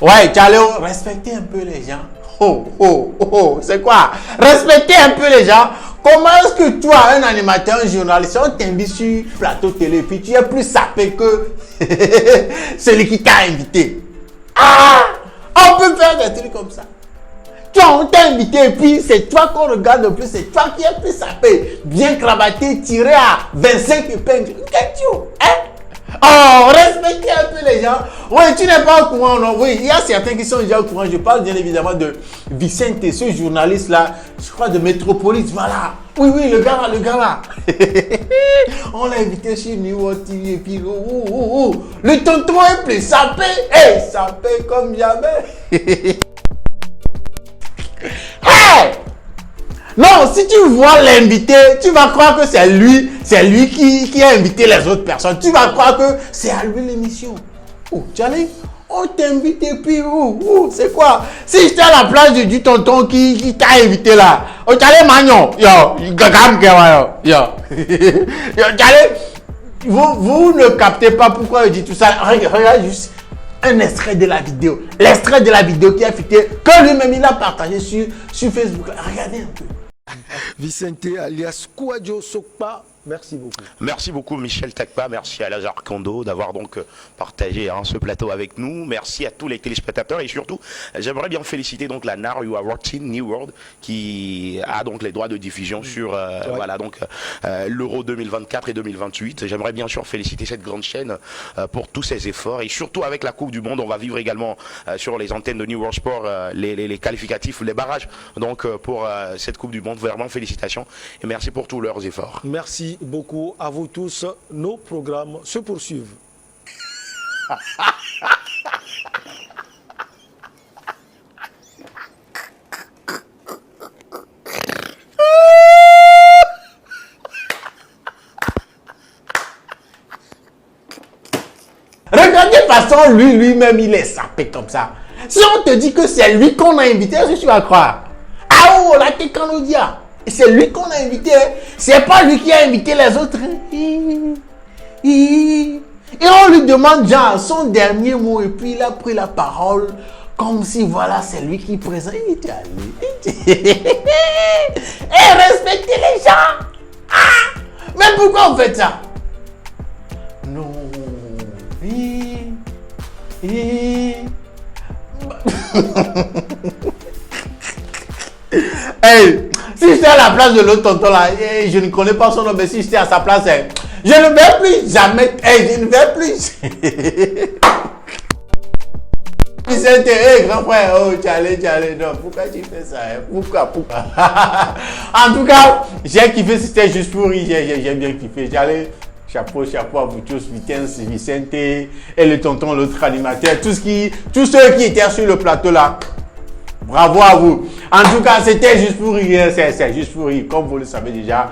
Ouais, Tchalé, respectez un peu les gens. Oh, oh, oh, oh, c'est quoi? Respectez un peu les gens. Comment est-ce que toi, un animateur, un journaliste, on t'invite sur plateau télé, puis tu es plus sapé que celui qui t'a invité? Ah! On peut faire des trucs comme ça. Toi, on t'a invité et puis c'est toi qu'on regarde le plus, c'est toi qui es plus sapé, bien cravaté, tiré à 25 épingles. Hein? Oh, respectez un peu les gens. Oui, tu n'es pas au courant, non? Oui, il y a certains qui sont déjà au courant. Je parle bien évidemment de Vicente, ce journaliste-là, je crois de Métropolis, voilà. Oui, oui, le gars là. On l'a invité chez New World TV et puis, le tonton est plus sapé. Hey, sapé comme jamais. Hey! Non, si tu vois l'invité, tu vas croire que c'est lui qui a invité les autres personnes. Tu vas croire que c'est à lui l'émission. Oh, Tchalé, on t'invite et puis, c'est quoi? Si j'étais à la place du tonton qui t'a invité là, oh, Tchalé, Magnon, Tchalé, vous ne captez pas pourquoi je dis tout ça. Regarde juste un extrait de la vidéo. L'extrait de la vidéo qui a fuité, que lui-même il a partagé sur Facebook. Regardez un peu. Vicente alias Kouadio Sokpa, merci beaucoup. Merci beaucoup Michel Takpa, merci à Lazare Kondo d'avoir donc partagé ce plateau avec nous. Merci à tous les téléspectateurs et surtout j'aimerais bien féliciter donc la Now You Are Watching New World qui a donc les droits de diffusion sur voilà donc l'Euro 2024 et 2028. J'aimerais bien sûr féliciter cette grande chaîne pour tous ses efforts et surtout avec la Coupe du Monde, on va vivre également sur les antennes de New World Sport les qualificatifs, les barrages donc pour cette Coupe du Monde. Vraiment félicitations et merci pour tous leurs efforts. Merci beaucoup à vous tous. Nos programmes se poursuivent. Regardez de façon lui-même il est sapé comme ça. Si on te dit que c'est lui qu'on a invité, est-ce que tu vas croire? Ah oh, la technologia. C'est lui qu'on a invité. C'est pas lui qui a invité les autres. Et on lui demande genre son dernier mot et puis il a pris la parole comme si voilà c'est lui qui présente. Et respectez les gens. Ah, mais pourquoi on fait ça? Non. Hey, si j'étais à la place de l'autre tonton là, je ne connais pas son nom, mais si j'étais à sa place, je ne vais plus jamais, je ne vais plus. C'était grand frère, oh Tchalé, non, pourquoi tu fais ça? Pourquoi? En tout cas, j'ai kiffé, c'était juste pour rire, j'ai bien kiffé. Tchalé, chapeau à vous tous, Vicente et le tonton, l'autre animateur, tous ceux qui étaient sur le plateau là. Bravo à vous. En tout cas, c'était juste pour rire. C'est juste pour rire. Comme vous le savez déjà.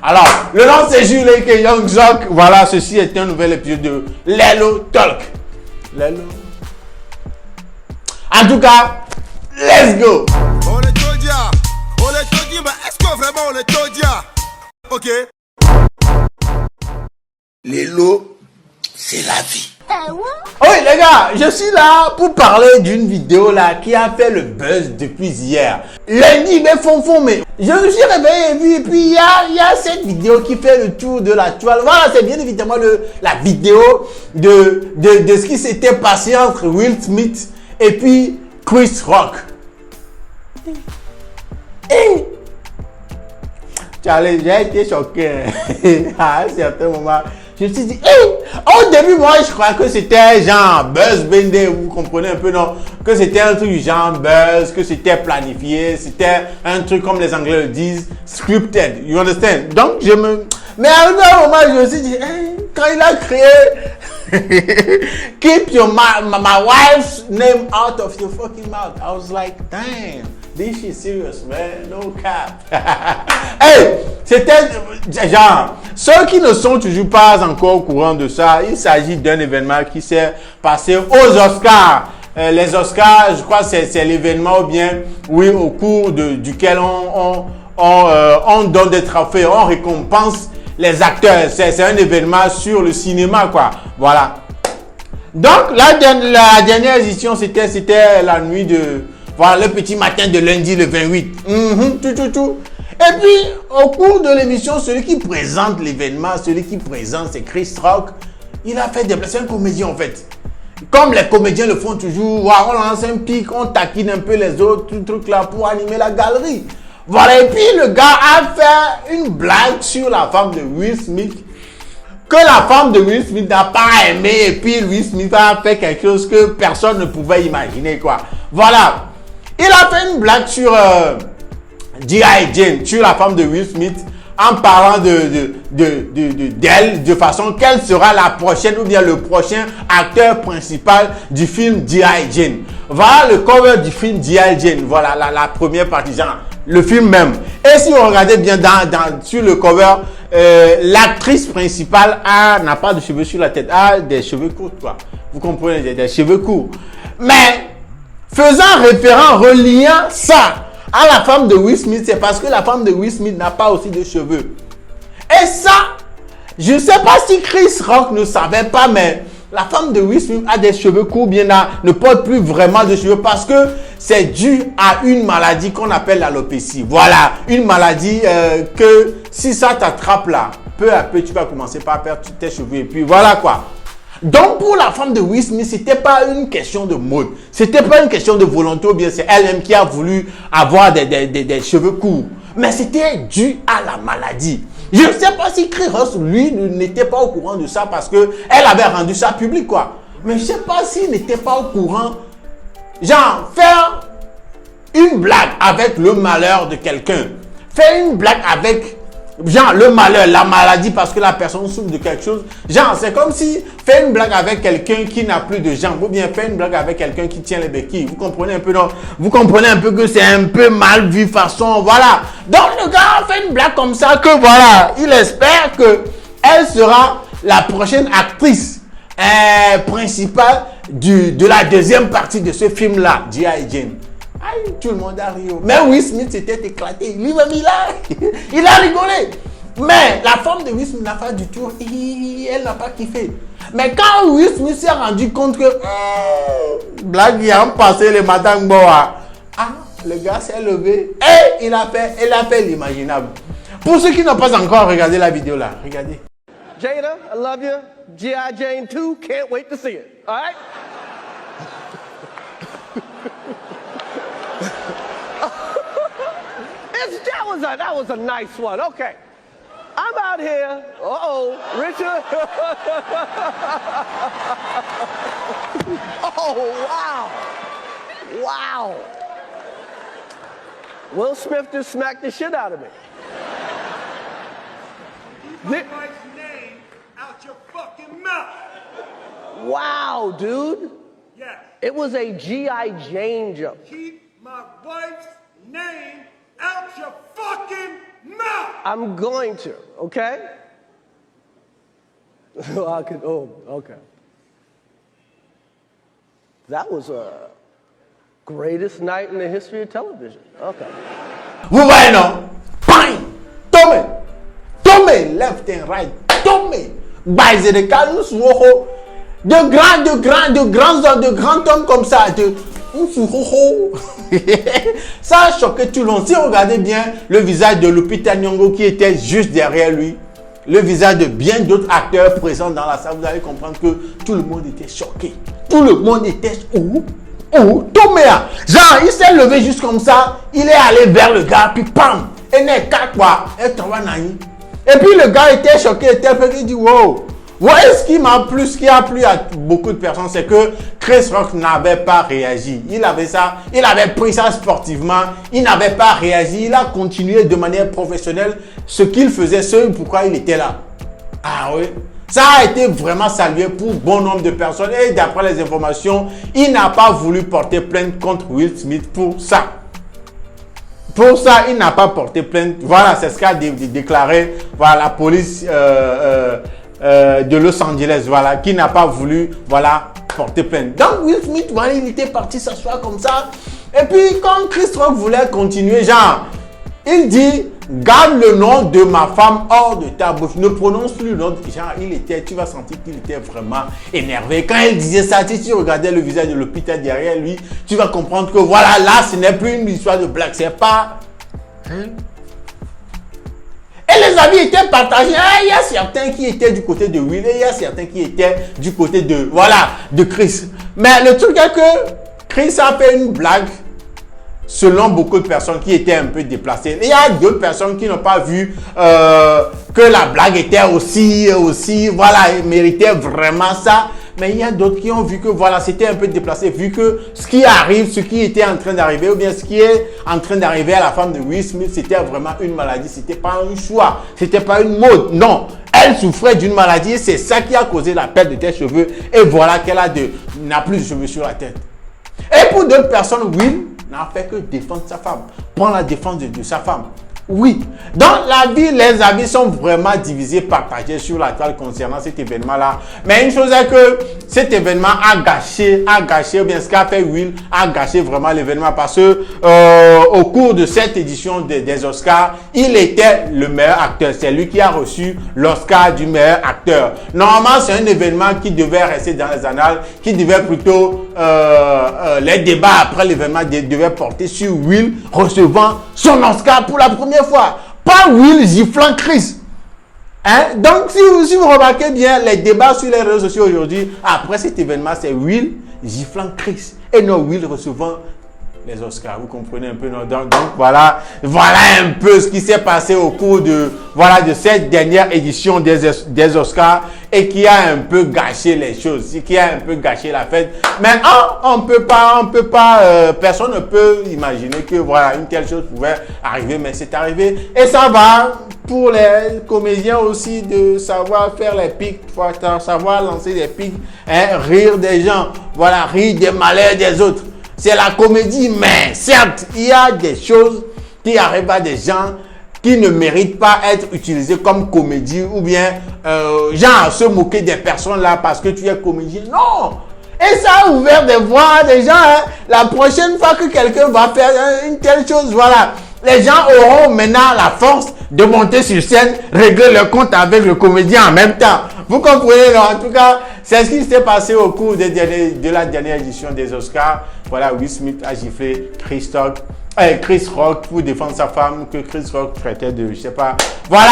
Alors, le nom c'est Jules Young Jock. Voilà, ceci est un nouvel épisode de Lelo Talk. Lelo. En tout cas, let's go. On est Todia, mais est-ce que vraiment on est Todia? Ok. Lelo, c'est la vie. Oui les gars, je suis là pour parler d'une vidéo là qui a fait le buzz depuis hier. Lundi, mais mais je me suis réveillé et puis il y a cette vidéo qui fait le tour de la toile. Voilà, c'est bien évidemment la vidéo de ce qui s'était passé entre Will Smith et puis Chris Rock. Charlie, j'ai été choqué à un certain moment. Je me suis dit, au début, moi, je croyais que c'était genre buzz bendé, vous comprenez un peu, non? Que c'était un truc genre buzz, que c'était planifié, c'était un truc comme les Anglais le disent, scripted, you understand? Donc, mais à un moment, je me suis dit, quand il a créé, keep my wife's name out of your fucking mouth, I was like, damn. This is serious, man. No cap. Hey, c'était genre, ceux qui ne sont toujours pas encore au courant de ça, il s'agit d'un événement qui s'est passé aux Oscars. Les Oscars, je crois que c'est l'événement ou bien, oui, au cours duquel on donne des trophées, on récompense les acteurs. C'est un événement sur le cinéma, quoi. Voilà. Donc, la dernière édition, c'était la nuit de... Voilà, le petit matin de lundi, le 28. Et puis, au cours de l'émission, celui qui présente l'événement, c'est Chris Rock. Il a fait déplacer un comédien, en fait. Comme les comédiens le font toujours, on lance un pic, on taquine un peu les autres trucs là pour animer la galerie. Voilà, et puis le gars a fait une blague sur la femme de Will Smith, que la femme de Will Smith n'a pas aimé, et puis Will Smith a fait quelque chose que personne ne pouvait imaginer, quoi. Voilà. Il a fait une blague sur G.I. Jane, sur la femme de Will Smith, en parlant d'elle, de façon qu'elle sera la prochaine ou bien le prochain acteur principal du film G.I. Jane. Voilà le cover du film G.I. Jane. Voilà la première partie, genre, le film même. Et si vous regardez bien sur le cover, l'actrice principale n'a pas de cheveux sur la tête, a des cheveux courts, quoi. Vous comprenez, des cheveux courts. Mais faisant référence, reliant ça à la femme de Will Smith, c'est parce que la femme de Will Smith n'a pas aussi de cheveux. Et ça, je ne sais pas si Chris Rock ne savait pas, mais la femme de Will Smith a des cheveux courts, bien ne porte plus vraiment de cheveux parce que c'est dû à une maladie qu'on appelle l'alopécie. Voilà, une maladie que si ça t'attrape là, peu à peu, tu vas commencer par perdre tes cheveux et puis voilà quoi. Donc pour la femme de Will Smith, c'était pas une question de mode, c'était pas une question de volonté ou bien c'est elle-même qui a voulu avoir des cheveux courts, mais c'était dû à la maladie. Je ne sais pas si Chris Rock, lui, n'était pas au courant de ça parce que elle avait rendu ça public, quoi. Mais je ne sais pas s'il n'était pas au courant. Genre, faire une blague avec le malheur de quelqu'un, faire une blague avec genre le malheur, la maladie parce que la personne souffre de quelque chose. Genre, c'est comme si faire une blague avec quelqu'un qui n'a plus de jambes ou bien faire une blague avec quelqu'un qui tient les béquilles. Vous comprenez un peu, non? Vous comprenez un peu que c'est un peu mal vu façon, voilà. Donc, le gars a fait une blague comme ça que voilà, il espère que elle sera la prochaine actrice principale de la deuxième partie de ce film-là, G.I. Jane. Aïe, tout le monde a ri. Mais Will Smith s'était éclaté. Lui-même, il a rigolé. Mais la femme de Will Smith n'a pas du tout. Elle n'a pas kiffé. Mais quand Will Smith s'est rendu compte que blague, il a passé le matin, le gars s'est levé et il a fait l'imaginable. Pour ceux qui n'ont pas encore regardé la vidéo là, regardez. Jada, I love you. G.I. Jane 2, can't wait to see it. All right? That was a nice one. Okay. I'm out here. Richard. Oh, wow. Wow. Will Smith just smacked the shit out of me. Keep my wife's name out your fucking mouth. Wow, dude. Yes. It was a G.I. Jane joke. Keep my wife's name out your fucking mouth. I'm going to, okay? Okay. That was a greatest night in the history of television. Okay. Vous voyez, non? Bang! Tomé, left and right. Tomé. Baisé de calus, de grands hommes comme ça. Ça a choqué tout le monde. Si vous regardez bien le visage de Lupita Nyong'o qui était juste derrière lui, le visage de bien d'autres acteurs présents dans la salle, vous allez comprendre que tout le monde était choqué. Tout le monde était tombé là. Genre, il s'est levé juste comme ça, il est allé vers le gars, puis pam, et n'est qu'à quoi, et puis le gars était choqué, il dit wow. Voilà ce qui a plu à beaucoup de personnes, c'est que Chris Rock n'avait pas réagi. Il avait pris ça sportivement, il n'avait pas réagi, il a continué de manière professionnelle ce qu'il faisait, ce pourquoi il était là. Ah oui, ça a été vraiment salué pour bon nombre de personnes et d'après les informations, il n'a pas voulu porter plainte contre Will Smith pour ça. Pour ça, il n'a pas porté plainte. Voilà, c'est ce qu'a déclaré voilà, la police de Los Angeles, voilà, qui n'a pas voulu, voilà, porter plainte. Donc Will Smith, voilà, il était parti s'asseoir comme ça. Et puis, quand Chris Rock voulait continuer, genre, il dit, garde le nom de ma femme hors de ta bouche. Ne prononce plus le nom. Genre, tu vas sentir qu'il était vraiment énervé. Quand il disait ça, si tu regardais le visage de l'hôpital derrière lui, tu vas comprendre que voilà, là, ce n'est plus une histoire de blague. C'est pas... Et les avis étaient partagés. Il y a certains qui étaient du côté de Will et il y a certains qui étaient du côté de, voilà, de Chris. Mais le truc est que Chris a fait une blague selon beaucoup de personnes qui étaient un peu déplacées. Et il y a d'autres personnes qui n'ont pas vu que la blague était aussi, voilà, méritait vraiment ça. Mais il y a d'autres qui ont vu que voilà, c'était un peu déplacé, vu que ce qui arrive, ce qui était en train d'arriver, ou bien ce qui est en train d'arriver à la femme de Will Smith, c'était vraiment une maladie, c'était pas un choix, c'était pas une mode, non. Elle souffrait d'une maladie, c'est ça qui a causé la perte de tes cheveux, et voilà qu'elle n'a plus de cheveux sur la tête. Et pour d'autres personnes, Will n'a fait que défendre sa femme, prendre la défense de sa femme. Oui, dans la vie, les avis sont vraiment divisés, partagés sur la toile concernant cet événement-là. Mais une chose est que cet événement a gâché, ou bien ce qu'a fait Will a gâché vraiment l'événement parce que au cours de cette édition des Oscars, il était le meilleur acteur. C'est lui qui a reçu l'Oscar du meilleur acteur. Normalement, c'est un événement qui devait rester dans les annales, qui devait plutôt, les débats après l'événement devaient porter sur Will recevant son Oscar pour la première fois. Pas Will giflant Chris. Hein? Donc, si vous remarquez bien, les débats sur les réseaux sociaux aujourd'hui, après cet événement, c'est Will giflant Chris. Et non Will recevant les Oscars. Vous comprenez un peu, non? Donc voilà un peu ce qui s'est passé au cours de cette dernière édition des Oscars et qui a un peu gâché les choses, qui a un peu gâché la fête. Mais on peut pas, personne ne peut imaginer que voilà, une telle chose pouvait arriver, mais c'est arrivé. Et ça va pour les comédiens aussi de savoir faire les pics, savoir lancer des pics, hein, rire des gens, voilà, rire des malheurs des autres. C'est la comédie, mais certes, il y a des choses qui arrivent à des gens qui ne méritent pas être utilisées comme comédie ou bien genre se moquer des personnes là parce que tu es comédien. Non! Et ça a ouvert des voies à des gens. Hein. La prochaine fois que quelqu'un va faire une telle chose, voilà, les gens auront maintenant la force de monter sur scène, régler leur compte avec le comédien en même temps. Vous comprenez, non? En tout cas, c'est ce qui s'est passé au cours de la dernière édition des Oscars. Voilà, Will Smith a giflé Chris Rock pour défendre sa femme, que Chris Rock traitait de, je sais pas. Voilà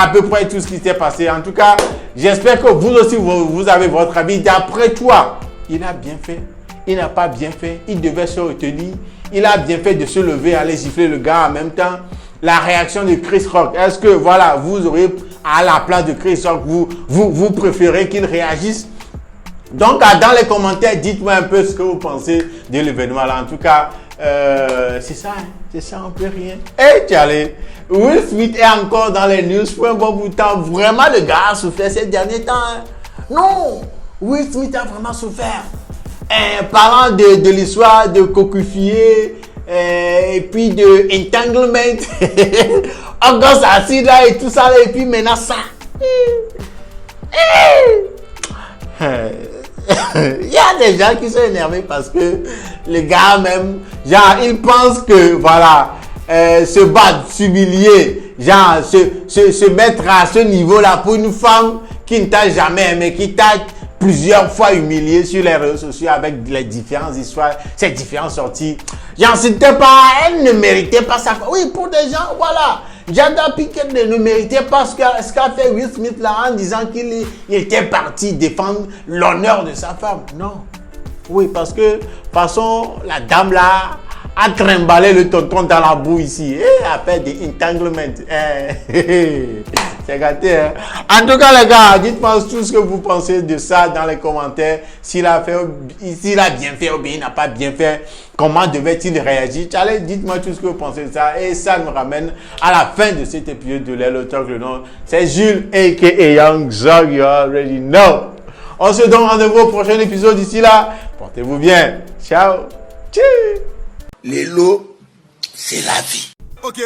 à peu près tout ce qui s'est passé. En tout cas, j'espère que vous aussi, vous avez votre avis. D'après toi, il a bien fait, il n'a pas bien fait, il devait se retenir. Il a bien fait de se lever, aller gifler le gars en même temps. La réaction de Chris Rock, est-ce que voilà, vous aurez à la place de Chris Rock, vous préférez qu'il réagisse? Donc, dans les commentaires, dites-moi un peu ce que vous pensez de l'événement là. En tout cas, c'est ça, on peut rien. Hey, Charlie, Will Smith est encore dans les news pour un bon bout de temps. Vraiment, le gars a souffert ces derniers temps. Hein. Non, Will Smith a vraiment souffert. Parlant de l'histoire de cocufier et puis de entanglement, encore ça assis là et tout ça là, et puis maintenant ça. Il y a des gens qui sont énervés parce que le gars même, genre, il pense que voilà, se battre, s'humilier, genre, se mettre à ce niveau-là pour une femme qui ne t'a jamais aimé, qui t'a plusieurs fois humilié sur les réseaux sociaux avec les différentes histoires, ces différentes sorties. Genre, c'était pas, elle ne méritait pas ça. Oui, pour des gens, voilà. Jada Pinkett ne méritait pas ce qu'a fait Will Smith là en disant qu'il était parti défendre l'honneur de sa femme. Non. Oui, parce que, de toute façon, la dame là a trimballé le tonton dans la boue ici. Et a fait des entanglements. C'est gâté, hein? En tout cas, les gars, dites-moi tout ce que vous pensez de ça dans les commentaires. S'il a bien fait ou bien il n'a pas bien fait. Comment devait-il réagir? Allez, dites-moi tout ce que vous pensez de ça. Et ça nous ramène à la fin de cet épisode de Hello Talk. Le nom, c'est Jules, a.k.a. Young Zog. You already know. On se donne rendez-vous au prochain épisode. D'ici là, portez-vous bien. Ciao. Tchou. L'élo, c'est la vie. Ok.